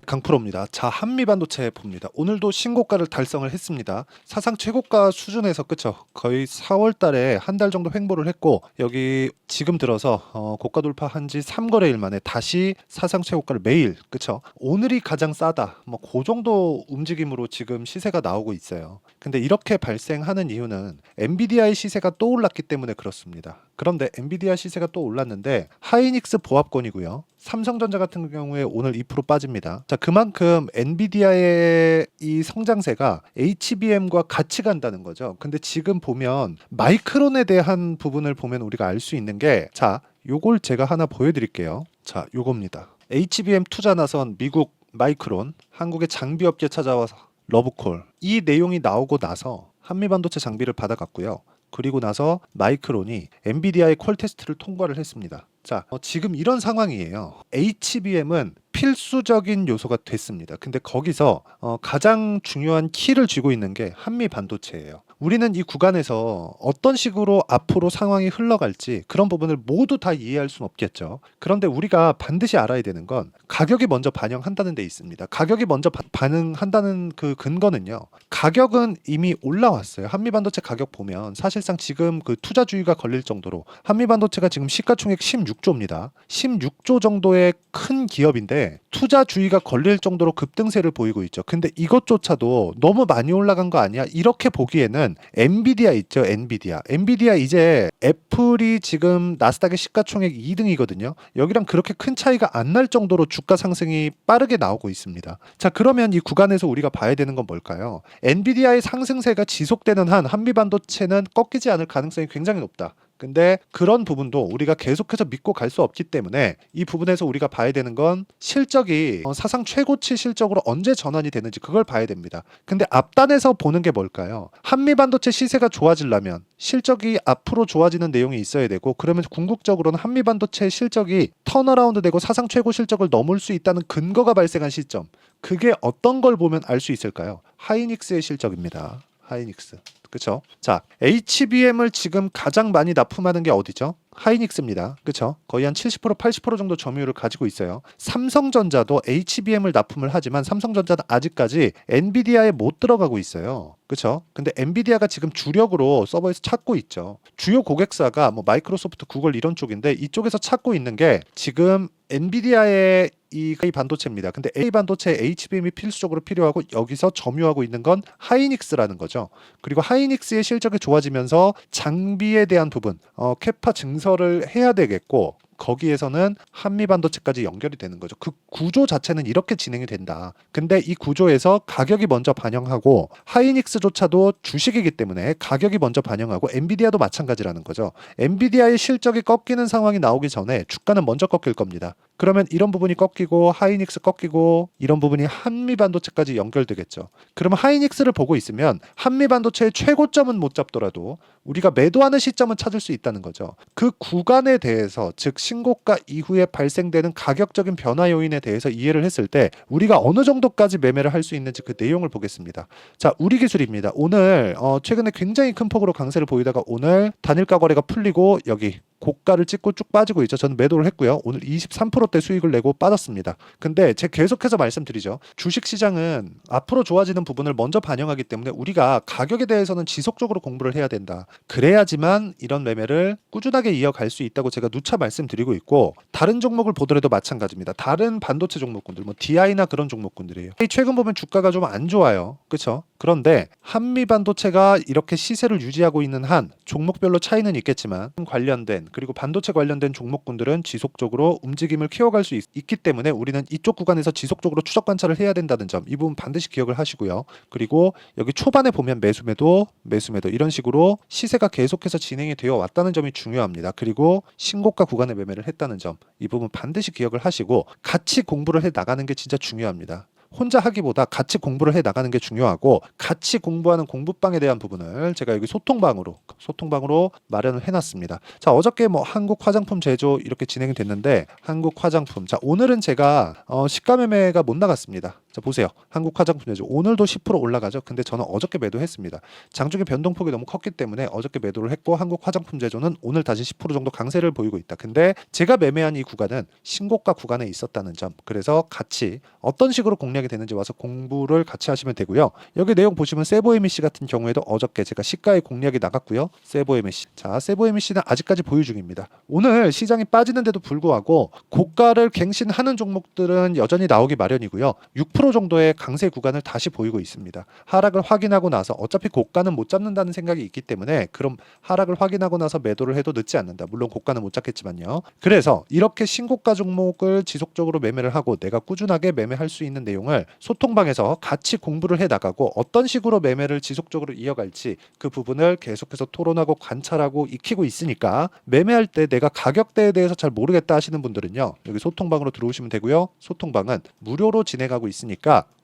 강프로입니다. 자, 한미반도체 봅니다. 오늘도 신고가를 달성을 했습니다. 사상 최고가 수준에서 그쵸? 거의 4월 달에 한 달 정도 횡보를 했고 여기 지금 들어서 고가 돌파한 지 3거래일 만에 다시 사상 최고가를 매일 그쵸? 오늘이 가장 싸다. 뭐 그 정도 움직임으로 지금 시세가 나오고 있어요. 근데 이렇게 발생하는 이유는 엔비디아의 시세가 또 올랐기 때문에 그렇습니다. 그런데 엔비디아 시세가 또 올랐는데 하이닉스 보합권이고요. 삼성전자 같은 경우에 오늘 2% 빠집니다. 자, 그만큼 엔비디아의 이 성장세가 HBM과 같이 간다는 거죠. 근데 지금 보면 마이크론에 대한 부분을 보면 우리가 알 수 있는 게 자, 요걸 제가 하나 보여드릴게요. 자, 요겁니다. HBM 투자 나선 미국 마이크론, 한국의 장비업계 찾아와서 러브콜. 이 내용이 나오고 나서 한미반도체 장비를 받아갔고요. 그리고 나서 마이크론이 엔비디아의 퀄 테스트를 통과를 했습니다. 자, 지금 이런 상황이에요. HBM은 필수적인 요소가 됐습니다. 근데 거기서 가장 중요한 키를 쥐고 있는 게 한미반도체예요. 우리는 이 구간에서 어떤 식으로 앞으로 상황이 흘러갈지 그런 부분을 모두 다 이해할 수는 없겠죠. 그런데 우리가 반드시 알아야 되는 건 가격이 먼저 반영한다는 데 있습니다. 가격이 먼저 반응한다는 그 근거는요. 가격은 이미 올라왔어요. 한미반도체 가격 보면 사실상 지금 그 투자주의가 걸릴 정도로 한미반도체가 지금 시가총액 16조입니다. 16조 정도의 큰 기업인데 투자주의가 걸릴 정도로 급등세를 보이고 있죠. 근데 이것조차도 너무 많이 올라간 거 아니야? 이렇게 보기에는 엔비디아 있죠. 엔비디아 이제 애플이 지금 나스닥의 시가총액 2등이거든요. 여기랑 그렇게 큰 차이가 안 날 정도로 주가 상승이 빠르게 나오고 있습니다. 자, 그러면 이 구간에서 우리가 봐야 되는 건 뭘까요? 엔비디아의 상승세가 지속되는 한 한미반도체는 꺾이지 않을 가능성이 굉장히 높다. 근데 그런 부분도 우리가 계속해서 믿고 갈 수 없기 때문에 이 부분에서 우리가 봐야 되는 건 실적이 사상 최고치 실적으로 언제 전환이 되는지 그걸 봐야 됩니다. 근데 앞단에서 보는 게 뭘까요? 한미반도체 시세가 좋아지려면 실적이 앞으로 좋아지는 내용이 있어야 되고 그러면 궁극적으로는 한미반도체 실적이 턴어라운드 되고 사상 최고 실적을 넘을 수 있다는 근거가 발생한 시점. 그게 어떤 걸 보면 알 수 있을까요? 하이닉스의 실적입니다. 하이닉스. 그쵸? 자, HBM을 지금 가장 많이 납품하는 게 어디죠? 하이닉스입니다. 그쵸? 거의 한 70% 80% 정도 점유율을 가지고 있어요. 삼성전자도 HBM을 납품을 하지만 삼성전자는 아직까지 엔비디아에 못 들어가고 있어요. 그쵸? 근데 엔비디아가 지금 주력으로 서버에서 찾고 있죠. 주요 고객사가 뭐 마이크로소프트, 구글 이런 쪽인데 이쪽에서 찾고 있는 게 지금 엔비디아의 이 반도체입니다. 근데 A 반도체 HBM이 필수적으로 필요하고 여기서 점유하고 있는 건 하이닉스라는 거죠. 그리고 하이닉스의 실적이 좋아지면서 장비에 대한 부분, 캐파 증설을 해야 되겠고 거기에서는 한미반도체까지 연결이 되는 거죠. 그 구조 자체는 이렇게 진행이 된다. 근데 이 구조에서 가격이 먼저 반영하고 하이닉스조차도 주식이기 때문에 가격이 먼저 반영하고 엔비디아도 마찬가지라는 거죠. 엔비디아의 실적이 꺾이는 상황이 나오기 전에 주가는 먼저 꺾일 겁니다. 그러면 이런 부분이 꺾이고 하이닉스 꺾이고 이런 부분이 한미반도체까지 연결되겠죠. 그러면 하이닉스를 보고 있으면 한미반도체의 최고점은 못 잡더라도 우리가 매도하는 시점은 찾을 수 있다는 거죠. 그 구간에 대해서 즉 신고가 이후에 발생되는 가격적인 변화 요인에 대해서 이해를 했을 때 우리가 어느 정도까지 매매를 할 수 있는지 그 내용을 보겠습니다. 자, 우리 기술입니다. 오늘 최근에 굉장히 큰 폭으로 강세를 보이다가 오늘 단일가 거래가 풀리고 여기 고가를 찍고 쭉 빠지고 있죠. 저는 매도를 했고요. 오늘 23%대 수익을 내고 빠졌습니다. 근데 제가 계속해서 말씀드리죠. 주식시장은 앞으로 좋아지는 부분을 먼저 반영하기 때문에 우리가 가격에 대해서는 지속적으로 공부를 해야 된다. 그래야지만 이런 매매를 꾸준하게 이어갈 수 있다고 제가 누차 말씀드리고 있고 다른 종목을 보더라도 마찬가지입니다. 다른 반도체 종목군들, 뭐 DI나 그런 종목군들이에요. 최근 보면 주가가 좀 안 좋아요. 그렇죠? 그런데 한미반도체가 이렇게 시세를 유지하고 있는 한 종목별로 차이는 있겠지만 관련된 그리고 반도체 관련된 종목군들은 지속적으로 움직임을 키워갈 수 있기 때문에 우리는 이쪽 구간에서 지속적으로 추적 관찰을 해야 된다는 점, 이 부분 반드시 기억을 하시고요. 그리고 여기 초반에 보면 매수매도 이런 식으로 시세가 계속해서 진행이 되어 왔다는 점이 중요합니다. 그리고 신고가 구간에 매매를 했다는 점, 이 부분 반드시 기억을 하시고 같이 공부를 해 나가는 게 진짜 중요합니다. 혼자 하기보다 같이 공부를 해 나가는 게 중요하고 같이 공부하는 공부방에 대한 부분을 제가 여기 소통방으로 마련을 해놨습니다. 자, 어저께 뭐 한국 화장품 제조 이렇게 진행이 됐는데 한국 화장품 자 오늘은 제가 시가 매매가 못 나갔습니다. 자, 보세요. 한국화장품제조 오늘도 10% 올라가죠. 근데 저는 어저께 매도했습니다. 장중에 변동폭이 너무 컸기 때문에 어저께 매도를 했고 한국화장품제조는 오늘 다시 10% 정도 강세를 보이고 있다. 근데 제가 매매한 이 구간은 신고가 구간에 있었다는 점. 그래서 같이 어떤 식으로 공략이 되는지 와서 공부를 같이 하시면 되고요. 여기 내용 보시면 세보MEC 같은 경우에도 어저께 제가 시가의 공략이 나갔고요. 세보MEC. 자, 세보MEC는 아직까지 보유 중입니다. 오늘 시장이 빠지는데도 불구하고 고가를 갱신하는 종목들은 여전히 나오기 마련이고요. 6% 정도의 강세 구간을 다시 보이고 있습니다. 하락을 확인하고 나서 어차피 고가는 못 잡는다는 생각이 있기 때문에 그럼 하락을 확인하고 나서 매도를 해도 늦지 않는다. 물론 고가는 못 잡겠지만요. 그래서 이렇게 신고가 종목을 지속적으로 매매를 하고 내가 꾸준하게 매매할 수 있는 내용을 소통방에서 같이 공부를 해 나가고 어떤 식으로 매매를 지속적으로 이어갈지 그 부분을 계속해서 토론하고 관찰하고 익히고 있으니까 매매할 때 내가 가격대에 대해서 잘 모르겠다 하시는 분들은요. 여기 소통방으로 들어오시면 되고요. 소통방은 무료로 진행하고 있으니까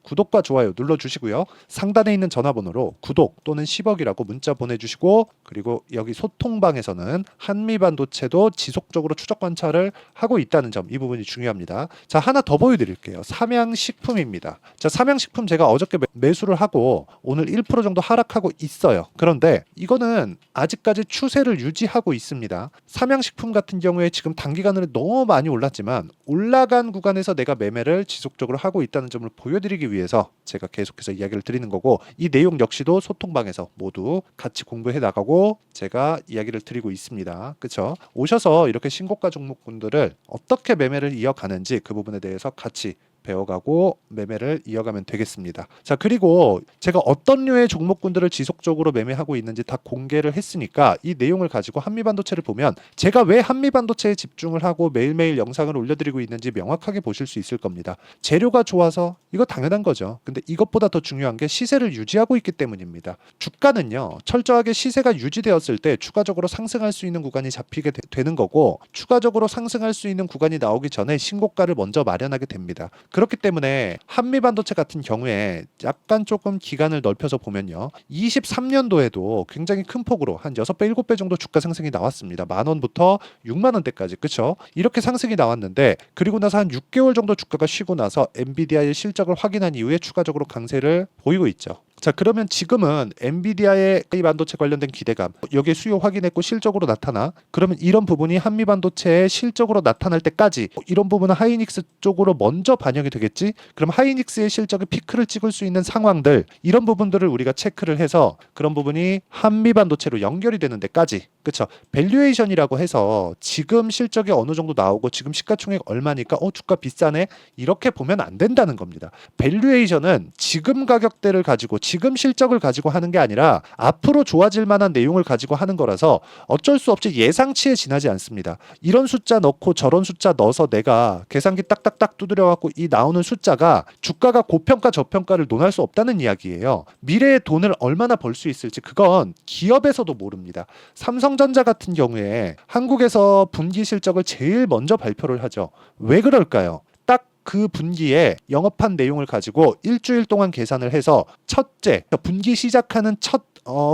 구독과 좋아요 눌러주시고요. 상단에 있는 전화번호로 구독 또는 10억이라고 문자 보내주시고 그리고 여기 소통방에서는 한미반도체도 지속적으로 추적 관찰을 하고 있다는 점 이 부분이 중요합니다. 자, 하나 더 보여드릴게요. 삼양식품입니다. 자, 삼양식품 제가 어저께 매수를 하고 오늘 1% 정도 하락하고 있어요. 그런데 이거는 아직까지 추세를 유지하고 있습니다. 삼양식품 같은 경우에 지금 단기간으로 너무 많이 올랐지만 올라간 구간에서 내가 매매를 지속적으로 하고 있다는 점을 보여드리기 위해서 제가 계속해서 이야기를 드리는 거고 이 내용 역시도 소통방에서 모두 같이 공부해 나가고 제가 이야기를 드리고 있습니다. 그렇죠? 오셔서 이렇게 신고가 종목분들을 어떻게 매매를 이어가는지 그 부분에 대해서 같이 배워가고 매매를 이어가면 되겠습니다. 자, 그리고 제가 어떤 류의 종목군들을 지속적으로 매매하고 있는지 다 공개를 했으니까 이 내용을 가지고 한미반도체를 보면 제가 왜 한미반도체에 집중을 하고 매일매일 영상을 올려드리고 있는지 명확하게 보실 수 있을 겁니다. 재료가 좋아서 이거 당연한 거죠. 근데 이것보다 더 중요한 게 시세를 유지하고 있기 때문입니다. 주가는요, 철저하게 시세가 유지되었을 때 추가적으로 상승할 수 있는 구간이 잡히게 되는 거고 추가적으로 상승할 수 있는 구간이 나오기 전에 신고가를 먼저 마련하게 됩니다. 그렇기 때문에 한미반도체 같은 경우에 약간 조금 기간을 넓혀서 보면요. 23년도에도 굉장히 큰 폭으로 한 6배, 7배 정도 주가 상승이 나왔습니다. 10,000원부터 60,000원대까지. 그렇죠? 이렇게 상승이 나왔는데 그리고 나서 한 6개월 정도 주가가 쉬고 나서 엔비디아의 실적을 확인한 이후에 추가적으로 강세를 보이고 있죠. 자, 그러면 지금은 엔비디아의 이 반도체 관련된 기대감 여기에 수요 확인했고 실적으로 나타나 그러면 이런 부분이 한미반도체의 실적으로 나타날 때까지 이런 부분은 하이닉스 쪽으로 먼저 반영이 되겠지. 그럼 하이닉스의 실적이 피크를 찍을 수 있는 상황들 이런 부분들을 우리가 체크를 해서 그런 부분이 한미반도체로 연결이 되는 데까지 그렇죠. 밸류에이션이라고 해서 지금 실적이 어느 정도 나오고 지금 시가총액 얼마니까 주가 비싸네 이렇게 보면 안 된다는 겁니다. 밸류에이션은 지금 가격대를 가지고 지금 실적을 가지고 하는 게 아니라 앞으로 좋아질 만한 내용을 가지고 하는 거라서 어쩔 수 없이 예상치에 지나지 않습니다. 이런 숫자 넣고 저런 숫자 넣어서 내가 계산기 딱딱딱 두드려 갖고 이 나오는 숫자가 주가가 고평가 저평가를 논할 수 없다는 이야기예요. 미래의 돈을 얼마나 벌 수 있을지 그건 기업에서도 모릅니다. 삼성전자 같은 경우에 한국에서 분기 실적을 제일 먼저 발표를 하죠. 왜 그럴까요? 그 분기에 영업한 내용을 가지고 일주일 동안 계산을 해서 첫째 분기 시작하는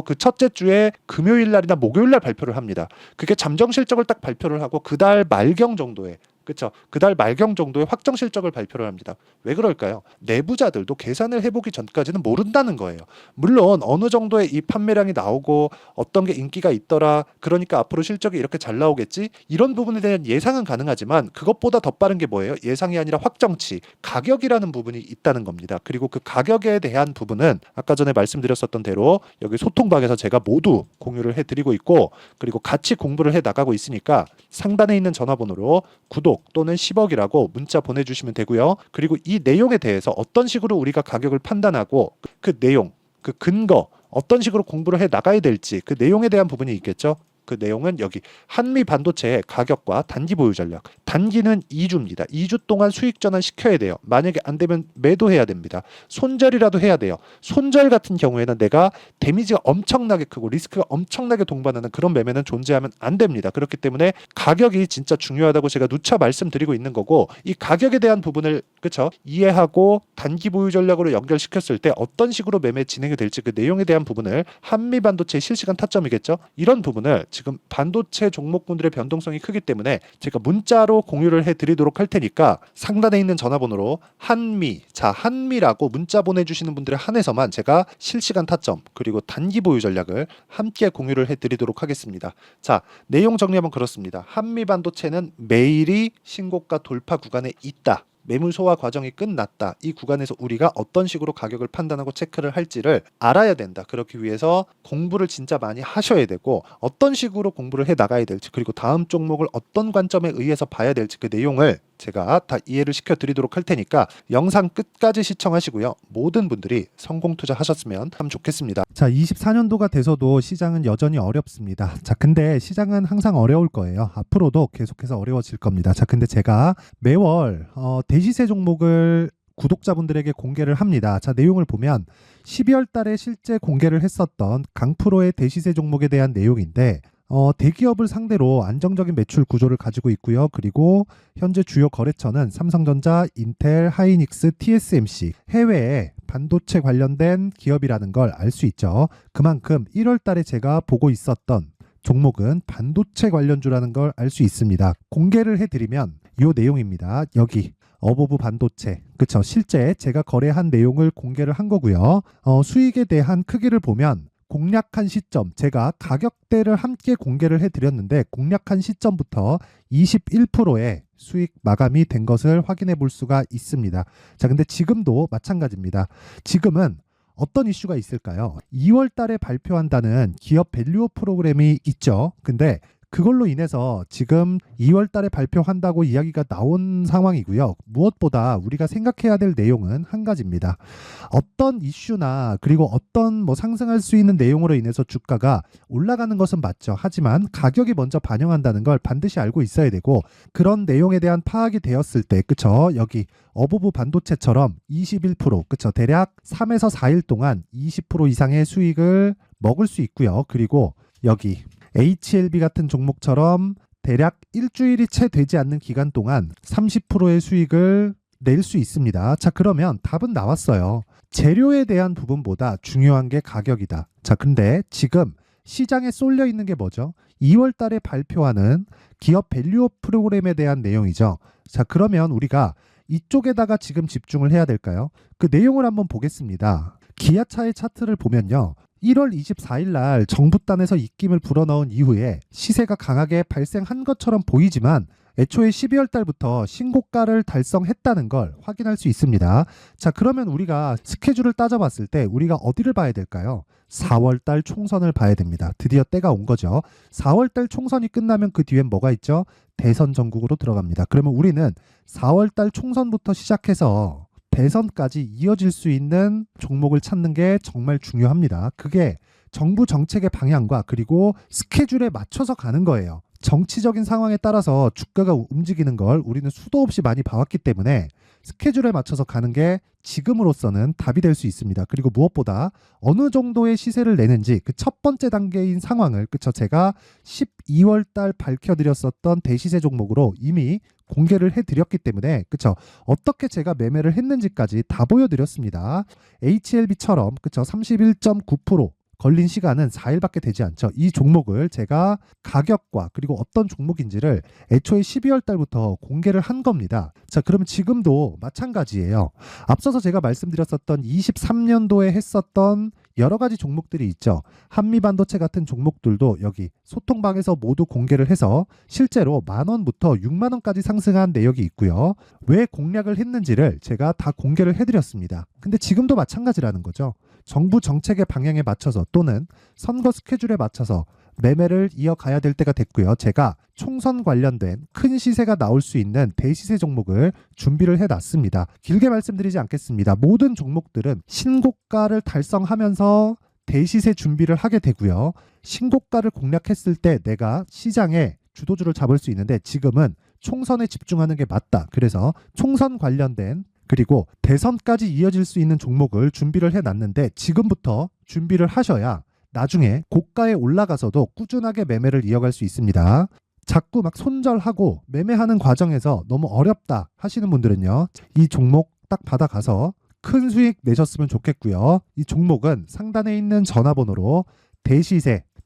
그 첫째 주에 금요일 날이나 목요일 날 발표를 합니다. 그게 잠정 실적을 딱 발표를 하고 그달 말경 정도에 그렇죠. 그달 말경 정도의 확정 실적을 발표를 합니다. 왜 그럴까요? 내부자들도 계산을 해보기 전까지는 모른다는 거예요. 물론 어느 정도의 이 판매량이 나오고 어떤 게 인기가 있더라. 그러니까 앞으로 실적이 이렇게 잘 나오겠지. 이런 부분에 대한 예상은 가능하지만 그것보다 더 빠른 게 뭐예요? 예상이 아니라 확정치, 가격이라는 부분이 있다는 겁니다. 그리고 그 가격에 대한 부분은 아까 전에 말씀드렸었던 대로 여기 소통방에서 제가 모두 공유를 해드리고 있고 그리고 같이 공부를 해 나가고 있으니까 상단에 있는 전화번호로 구독 또는 10억이라고 문자 보내주시면 되고요. 그리고 이 내용에 대해서 어떤 식으로 우리가 가격을 판단하고 그 내용, 그 근거 어떤 식으로 공부를 해 나가야 될지 그 내용에 대한 부분이 있겠죠. 그 내용은 여기 한미 반도체의 가격과 단기 보유 전략. 단기는 2주입니다. 2주 동안 수익 전환 시켜야 돼요. 만약에 안 되면 매도해야 됩니다. 손절이라도 해야 돼요. 손절 같은 경우에는 내가 데미지가 엄청나게 크고 리스크가 엄청나게 동반하는 그런 매매는 존재하면 안 됩니다. 그렇기 때문에 가격이 진짜 중요하다고 제가 누차 말씀드리고 있는 거고 이 가격에 대한 부분을 그렇죠? 이해하고 단기 보유 전략으로 연결시켰을 때 어떤 식으로 매매 진행이 될지 그 내용에 대한 부분을 한미 반도체의 실시간 타점이겠죠? 이런 부분을 지금 반도체 종목군들의 변동성이 크기 때문에 제가 문자로 공유를 해드리도록 할 테니까 상단에 있는 전화번호로 한미, 자 한미라고 문자 보내주시는 분들에 한해서만 제가 실시간 타점 그리고 단기 보유 전략을 함께 공유를 해드리도록 하겠습니다. 자, 내용 정리하면 그렇습니다. 한미 반도체는 매일이 신고가 돌파 구간에 있다. 매물 소화 과정이 끝났다. 이 구간에서 우리가 어떤 식으로 가격을 판단하고 체크를 할지를 알아야 된다. 그렇기 위해서 공부를 진짜 많이 하셔야 되고 어떤 식으로 공부를 해 나가야 될지 그리고 다음 종목을 어떤 관점에 의해서 봐야 될지 그 내용을 제가 다 이해를 시켜드리도록 할 테니까 영상 끝까지 시청하시고요. 모든 분들이 성공 투자하셨으면 참 좋겠습니다. 자, 24년도가 돼서도 시장은 여전히 어렵습니다. 자, 근데 시장은 항상 어려울 거예요. 앞으로도 계속해서 어려워질 겁니다. 자, 근데 제가 매월 대시세 종목을 구독자분들에게 공개를 합니다. 자, 내용을 보면 12월 달에 실제 공개를 했었던 강프로의 대시세 종목에 대한 내용인데 대기업을 상대로 안정적인 매출 구조를 가지고 있고요. 그리고 현재 주요 거래처는 삼성전자, 인텔, 하이닉스, TSMC, 해외에 반도체 관련된 기업이라는 걸 알 수 있죠. 그만큼 1월 달에 제가 보고 있었던 종목은 반도체 관련주라는 걸 알 수 있습니다. 공개를 해드리면 이 내용입니다. 여기 어보브 반도체, 그쵸? 실제 제가 거래한 내용을 공개를 한 거고요. 수익에 대한 크기를 보면 공략한 시점, 제가 가격대를 함께 공개를 해드렸는데 공략한 시점부터 21%의 수익 마감이 된 것을 확인해 볼 수가 있습니다. 자, 근데 지금도 마찬가지입니다. 지금은 어떤 이슈가 있을까요? 2월 달에 발표한다는 기업 밸류업 프로그램이 있죠. 근데 그걸로 인해서 지금 2월 달에 발표한다고 이야기가 나온 상황이고요. 무엇보다 우리가 생각해야 될 내용은 한 가지입니다. 어떤 이슈나 그리고 어떤 상승할 수 있는 내용으로 인해서 주가가 올라가는 것은 맞죠. 하지만 가격이 먼저 반영한다는 걸 반드시 알고 있어야 되고 그런 내용에 대한 파악이 되었을 때 그쵸? 여기 어보브 반도체처럼 21% 그쵸? 대략 3에서 4일 동안 20% 이상의 수익을 먹을 수 있고요. 그리고 여기 HLB 같은 종목처럼 대략 일주일이 채 되지 않는 기간 동안 30%의 수익을 낼 수 있습니다. 자, 그러면 답은 나왔어요. 재료에 대한 부분보다 중요한 게 가격이다. 자, 근데 지금 시장에 쏠려 있는 게 뭐죠? 2월 달에 발표하는 기업 밸류업 프로그램에 대한 내용이죠. 자, 그러면 우리가 이쪽에다가 지금 집중을 해야 될까요? 그 내용을 한번 보겠습니다. 기아차의 차트를 보면요. 1월 24일 날 정부단에서 입김을 불어넣은 이후에 시세가 강하게 발생한 것처럼 보이지만 애초에 12월 달부터 신고가를 달성했다는 걸 확인할 수 있습니다. 자, 그러면 우리가 스케줄을 따져봤을 때 우리가 어디를 봐야 될까요? 4월 달 총선을 봐야 됩니다. 드디어 때가 온 거죠. 4월 달 총선이 끝나면 그 뒤엔 뭐가 있죠? 대선 전국으로 들어갑니다. 그러면 우리는 4월 달 총선부터 시작해서 대선까지 이어질 수 있는 종목을 찾는 게 정말 중요합니다. 그게 정부 정책의 방향과 그리고 스케줄에 맞춰서 가는 거예요. 정치적인 상황에 따라서 주가가 움직이는 걸 우리는 수도 없이 많이 봐왔기 때문에 스케줄에 맞춰서 가는 게 지금으로서는 답이 될 수 있습니다. 그리고 무엇보다 어느 정도의 시세를 내는지 그 첫 번째 단계인 상황을 그쵸? 제가 12월 달 밝혀드렸었던 대시세 종목으로 이미 공개를 해드렸기 때문에 그쵸? 어떻게 제가 매매를 했는지까지 다 보여드렸습니다. HLB처럼 그쵸? 31.9% 걸린 시간은 4일밖에 되지 않죠. 이 종목을 제가 가격과 그리고 어떤 종목인지를 애초에 12월 달부터 공개를 한 겁니다. 자, 그러면 지금도 마찬가지예요. 앞서서 제가 말씀드렸었던 23년도에 했었던 여러 가지 종목들이 있죠. 한미반도체 같은 종목들도 여기 소통방에서 모두 공개를 해서 실제로 10,000원부터 60,000원까지 상승한 내역이 있고요. 왜 공략을 했는지를 제가 다 공개를 해드렸습니다. 근데 지금도 마찬가지라는 거죠. 정부 정책의 방향에 맞춰서 또는 선거 스케줄에 맞춰서 매매를 이어가야 될 때가 됐고요. 제가 총선 관련된 큰 시세가 나올 수 있는 대시세 종목을 준비를 해놨습니다. 길게 말씀드리지 않겠습니다. 모든 종목들은 신고가를 달성하면서 대시세 준비를 하게 되고요. 신고가를 공략했을 때 내가 시장에 주도주를 잡을 수 있는데 지금은 총선에 집중하는 게 맞다. 그래서 총선 관련된 그리고 대선까지 이어질 수 있는 종목을 준비를 해놨는데 지금부터 준비를 하셔야 나중에 고가에 올라가서도 꾸준하게 매매를 이어갈 수 있습니다. 자꾸 막 손절하고 매매하는 과정에서 너무 어렵다 하시는 분들은요. 이 종목 딱 받아가서 큰 수익 내셨으면 좋겠고요. 이 종목은 상단에 있는 전화번호로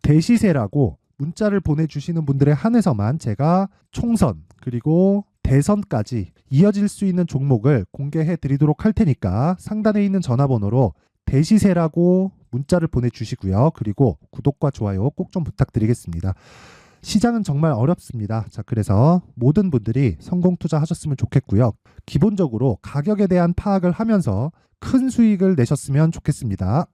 대시세라고 문자를 보내주시는 분들에 한해서만 제가 총선 그리고 대선까지 이어질 수 있는 종목을 공개해 드리도록 할 테니까 상단에 있는 전화번호로 대시세라고 문자를 보내주시고요. 그리고 구독과 좋아요 꼭 좀 부탁드리겠습니다. 시장은 정말 어렵습니다. 자, 그래서 모든 분들이 성공 투자하셨으면 좋겠고요. 기본적으로 가격에 대한 파악을 하면서 큰 수익을 내셨으면 좋겠습니다.